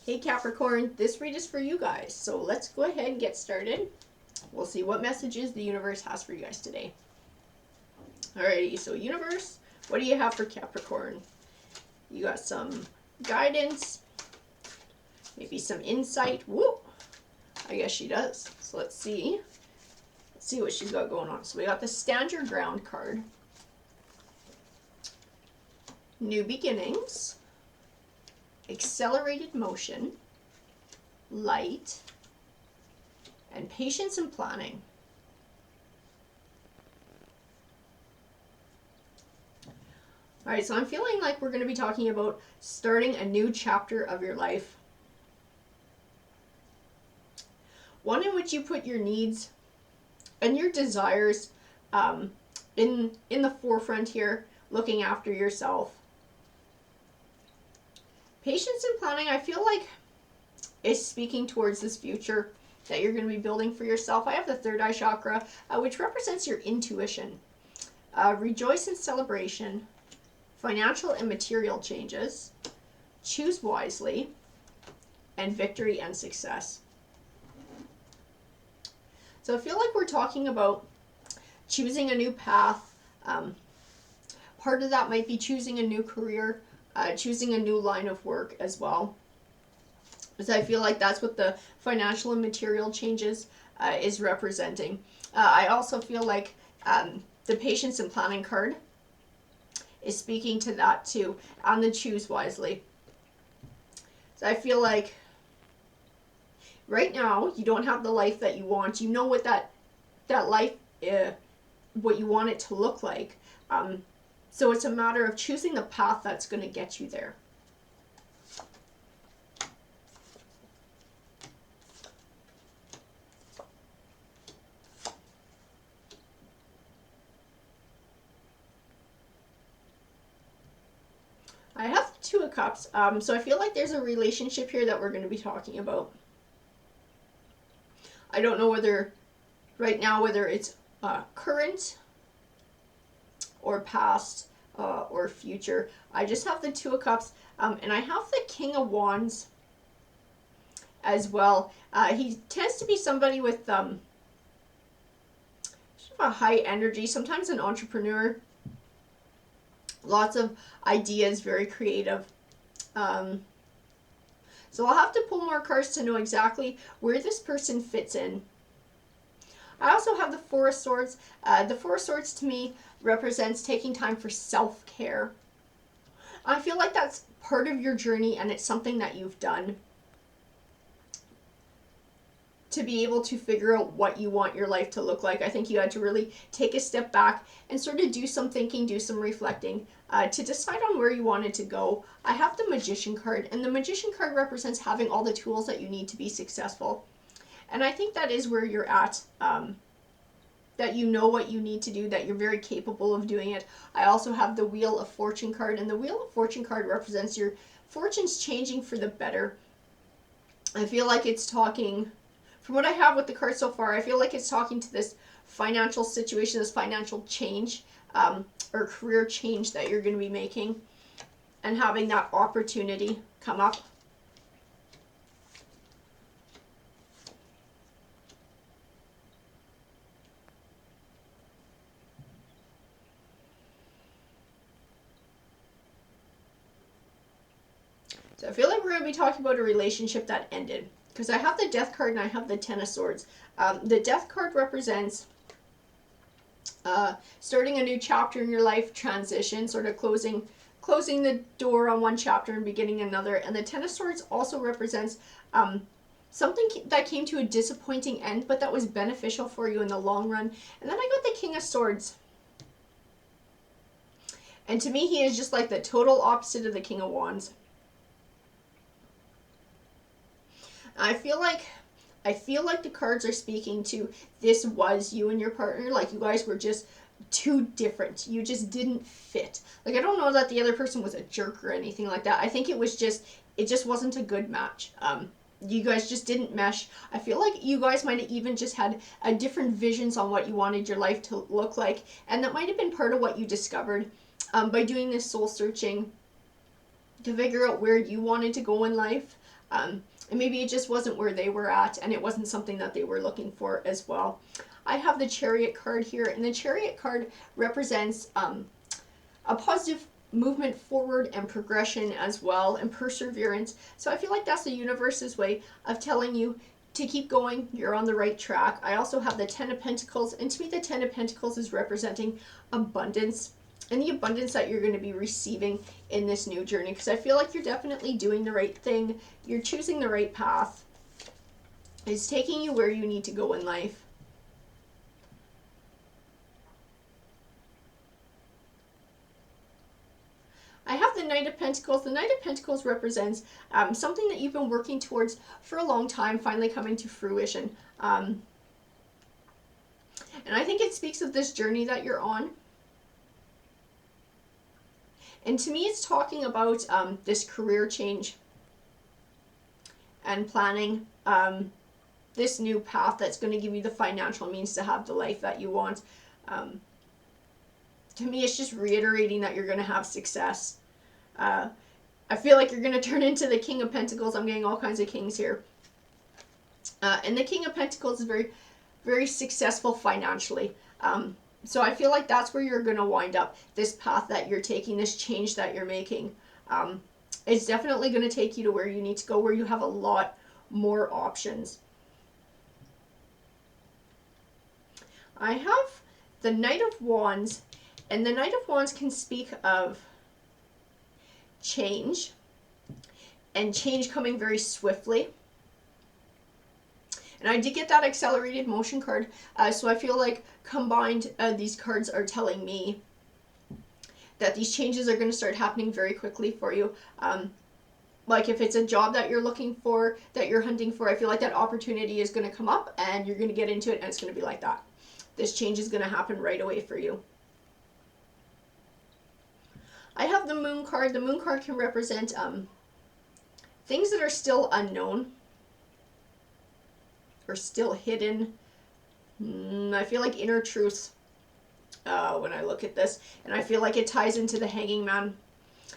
Hey Capricorn, this read is for you guys, so let's go ahead and get started. We'll see what messages the universe has for you guys today. Alrighty, so universe, what do you have for Capricorn? You got some guidance, maybe some insight. Woo! I guess she does. So let's see. Let's see what she's got going on. So we got the Stand Your Ground card. New beginnings. Accelerated motion, light, and patience and planning. All right, so I'm feeling like we're going to be talking about starting a new chapter of your life. One in which you put your needs and your desires in the forefront here, looking after yourself. Patience and planning, I feel like, is speaking towards this future that you're going to be building for yourself. I have the third eye chakra, which represents your intuition. Rejoice in celebration, financial and material changes, choose wisely, and victory and success. So I feel like we're talking about choosing a new path. Part of that might be choosing a new career. Choosing a new line of work as well. Because I feel like that's what the financial and material changes is representing. I also feel like the patience and planning card is speaking to that too, and the choose wisely. So I feel like right now you don't have the life that you want. You know what that life, what you want it to look like. So it's a matter of choosing the path that's going to get you there. I have the Two of Cups, so I feel like there's a relationship here that we're going to be talking about. I don't know whether it's current or past or future. I just have the Two of Cups, and I have the King of Wands as well. He tends to be somebody with a high energy, sometimes an entrepreneur. Lots of ideas, very creative. So I'll have to pull more cards to know exactly where this person fits in. I also have the Four of Swords. The Four of Swords to me represents taking time for self-care. I feel like that's part of your journey, and it's something that you've done to be able to figure out what you want your life to look like. I think you had to really take a step back and sort of do some thinking, do some reflecting to decide on where you wanted to go. I have the Magician card, and the Magician card represents having all the tools that you need to be successful. And I think that is where you're at, that you know what you need to do, that you're very capable of doing it. I also have the Wheel of Fortune card, and the Wheel of Fortune card represents your fortunes changing for the better. I feel like it's talking, from what I have with the card so far, I feel like it's talking to this financial situation, this financial change, or career change that you're going to be making, and having that opportunity come up. So I feel like we're going to be talking about a relationship that ended, because I have the Death card and I have the Ten of Swords. The Death card represents starting a new chapter in your life, transition, sort of closing the door on one chapter and beginning another. And the Ten of Swords also represents something that came to a disappointing end, but that was beneficial for you in the long run. And then I got the King of Swords. And to me, he is just like the total opposite of the King of Wands. I feel like the cards are speaking to, this was you and your partner. Like, you guys were just too different. You just didn't fit. Like, I don't know that the other person was a jerk or anything like that. I think it just wasn't a good match. You guys just didn't mesh. I feel like you guys might have even just had different visions on what you wanted your life to look like. And that might have been part of what you discovered by doing this soul searching to figure out where you wanted to go in life. And maybe it just wasn't where they were at, and it wasn't something that they were looking for as well. I have the Chariot card here, and the Chariot card represents a positive movement forward and progression as well, and perseverance. So I feel like that's the universe's way of telling you to keep going. You're on the right track. I also have the Ten of Pentacles, and to me the Ten of Pentacles is representing abundance, and the abundance that you're going to be receiving in this new journey, because I feel like you're definitely doing the right thing. You're choosing the right path. It's taking you where you need to go in life. I have the Knight of Pentacles. The Knight of Pentacles represents something that you've been working towards for a long time, finally coming to fruition. And I think it speaks of this journey that you're on. And to me, it's talking about this career change and planning this new path that's going to give you the financial means to have the life that you want. To me, it's just reiterating that you're going to have success. I feel like you're going to turn into the King of Pentacles. I'm getting all kinds of kings here. And the King of Pentacles is very, very successful financially. So I feel like that's where you're going to wind up. This path that you're taking, this change that you're making, it's definitely going to take you to where you need to go, where you have a lot more options. I have the Knight of Wands, and the Knight of Wands can speak of change, and change coming very swiftly. And I did get that accelerated motion card, so I feel like combined these cards are telling me that these changes are going to start happening very quickly for you. Like if it's a job that you're looking for, that you're hunting for, I feel like that opportunity is going to come up and you're going to get into it and it's going to be like that. This change is going to happen right away for you. I have the Moon card. The Moon card can represent things that are still unknown or still hidden. I feel like inner truths when I look at this, and I feel like it ties into the Hanging Man.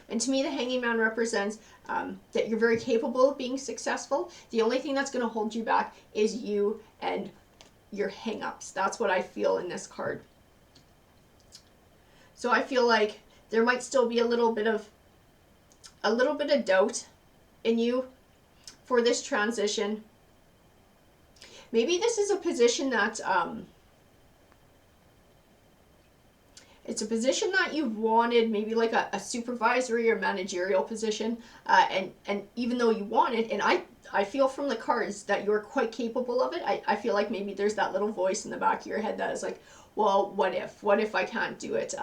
And to me, the Hanging Man represents that you're very capable of being successful. The only thing that's going to hold you back is you and your hang-ups. That's what I feel in this card. So I feel like there might still be a little bit of doubt in you for this transition. Maybe this is a position that it's a position that you've wanted, maybe like a supervisory or managerial position, and even though you want it, and I feel from the cards that you're quite capable of it, I feel like maybe there's that little voice in the back of your head that is like, well, what if I can't do it?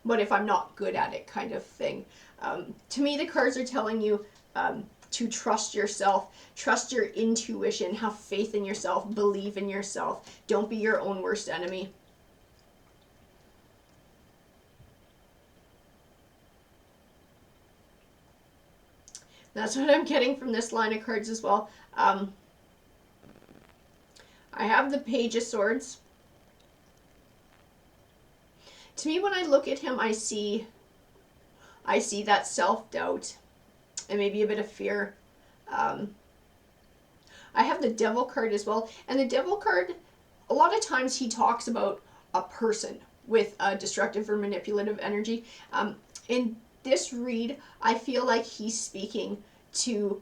What if I'm not good at it, kind of thing. To me, the cards are telling you to trust yourself, trust your intuition, have faith in yourself, believe in yourself. Don't be your own worst enemy. That's what I'm getting from this line of cards as well. I have the Page of Swords. To me, when I look at him, I see that self-doubt and maybe a bit of fear. I have the Devil card as well. And the Devil card, a lot of times he talks about a person with destructive or manipulative energy. In this read, I feel like he's speaking to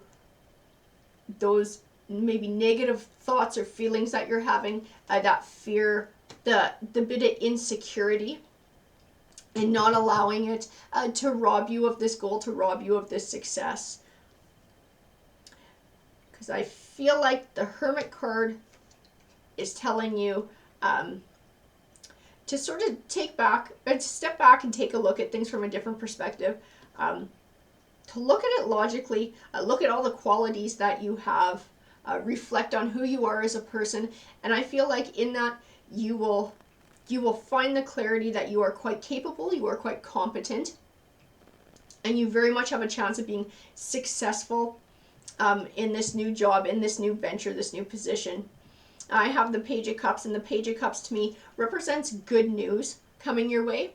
those maybe negative thoughts or feelings that you're having, that fear, the bit of insecurity, and not allowing it to rob you of this goal, to rob you of this success. Because I feel like the Hermit card is telling you to sort of step back and take a look at things from a different perspective. To look at it logically, look at all the qualities that you have, reflect on who you are as a person, and I feel like in that you will find the clarity that you are quite capable, you are quite competent, and you very much have a chance of being successful in this new job, in this new venture, this new position. I have the Page of Cups, and the Page of Cups to me represents good news coming your way.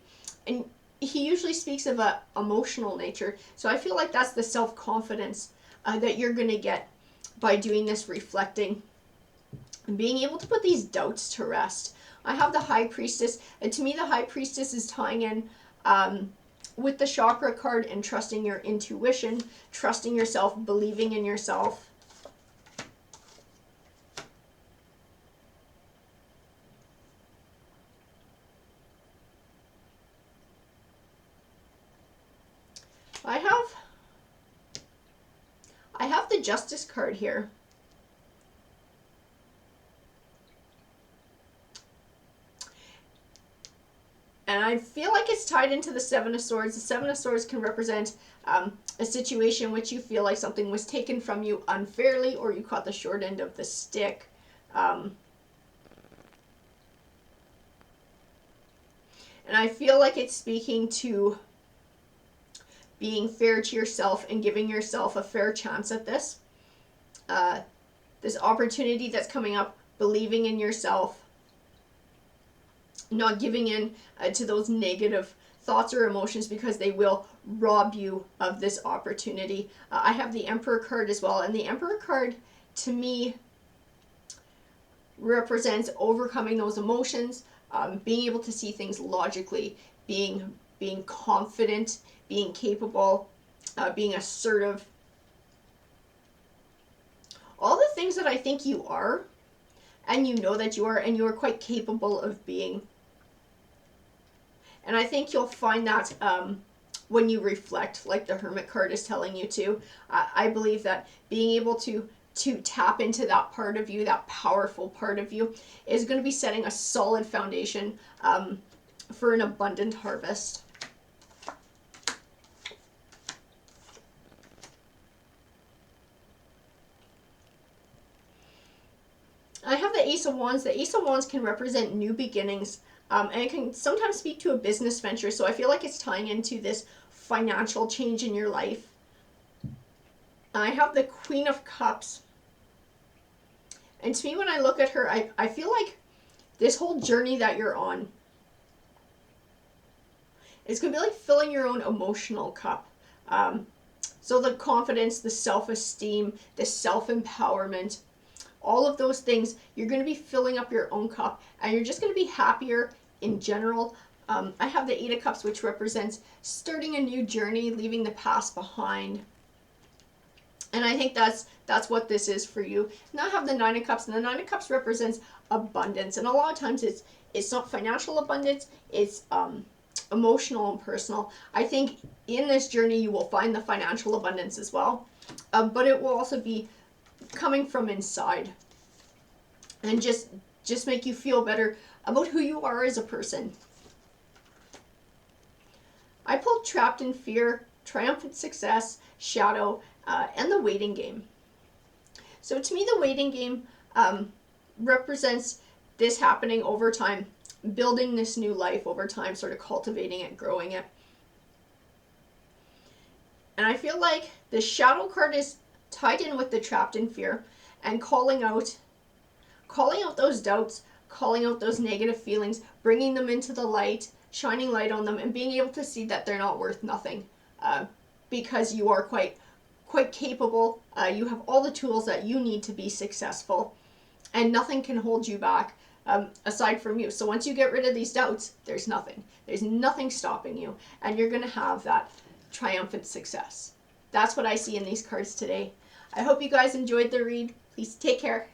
And he usually speaks of a emotional nature. So I feel like that's the self-confidence that you're going to get by doing this reflecting and being able to put these doubts to rest. I have the High Priestess, and to me the High Priestess is tying in with the chakra card and trusting your intuition, trusting yourself, believing in yourself. I have the Justice card here. And I feel like it's tied into the Seven of Swords. The Seven of Swords can represent a situation in which you feel like something was taken from you unfairly, or you caught the short end of the stick. And I feel like it's speaking to being fair to yourself and giving yourself a fair chance at this. This opportunity that's coming up, believing in yourself, not giving in to those negative thoughts or emotions, because they will rob you of this opportunity. I have the Emperor card as well, and the Emperor card to me represents overcoming those emotions, being able to see things logically, being confident, being capable, being assertive. All the things that I think you are, and you know that you are, and you are quite capable of being. And I think you'll find that when you reflect, like the Hermit card is telling you to. I believe that being able to tap into that part of you, that powerful part of you, is going to be setting a solid foundation for an abundant harvest. I have the Ace of Wands. The Ace of Wands can represent new beginnings. And it can sometimes speak to a business venture. So I feel like it's tying into this financial change in your life. I have the Queen of Cups. And to me, when I look at her, I feel like this whole journey that you're on is going to be like filling your own emotional cup. So the confidence, the self-esteem, the self-empowerment, all of those things, you're going to be filling up your own cup, and you're just going to be happier in general. I have the Eight of Cups, which represents starting a new journey, leaving the past behind. And I think that's what this is for you. And I have the Nine of Cups, and the Nine of Cups represents abundance. And a lot of times it's not financial abundance, it's emotional and personal. I think in this journey you will find the financial abundance as well, but it will also be coming from inside, and just make you feel better about who you are as a person. I pulled Trapped in Fear, Triumphant Success, Shadow, and the Waiting Game. So to me, the Waiting Game represents this happening over time, building this new life over time, sort of cultivating it, growing it. And I feel like the Shadow card is tied in with the Trapped in Fear, and calling out those doubts, calling out those negative feelings, bringing them into the light, shining light on them, and being able to see that they're not worth nothing, because you are quite capable. You have all the tools that you need to be successful, and nothing can hold you back aside from you. So once you get rid of these doubts, there's nothing stopping you, and you're going to have that triumphant success. That's what I see in these cards today. I hope you guys enjoyed the read. Please take care.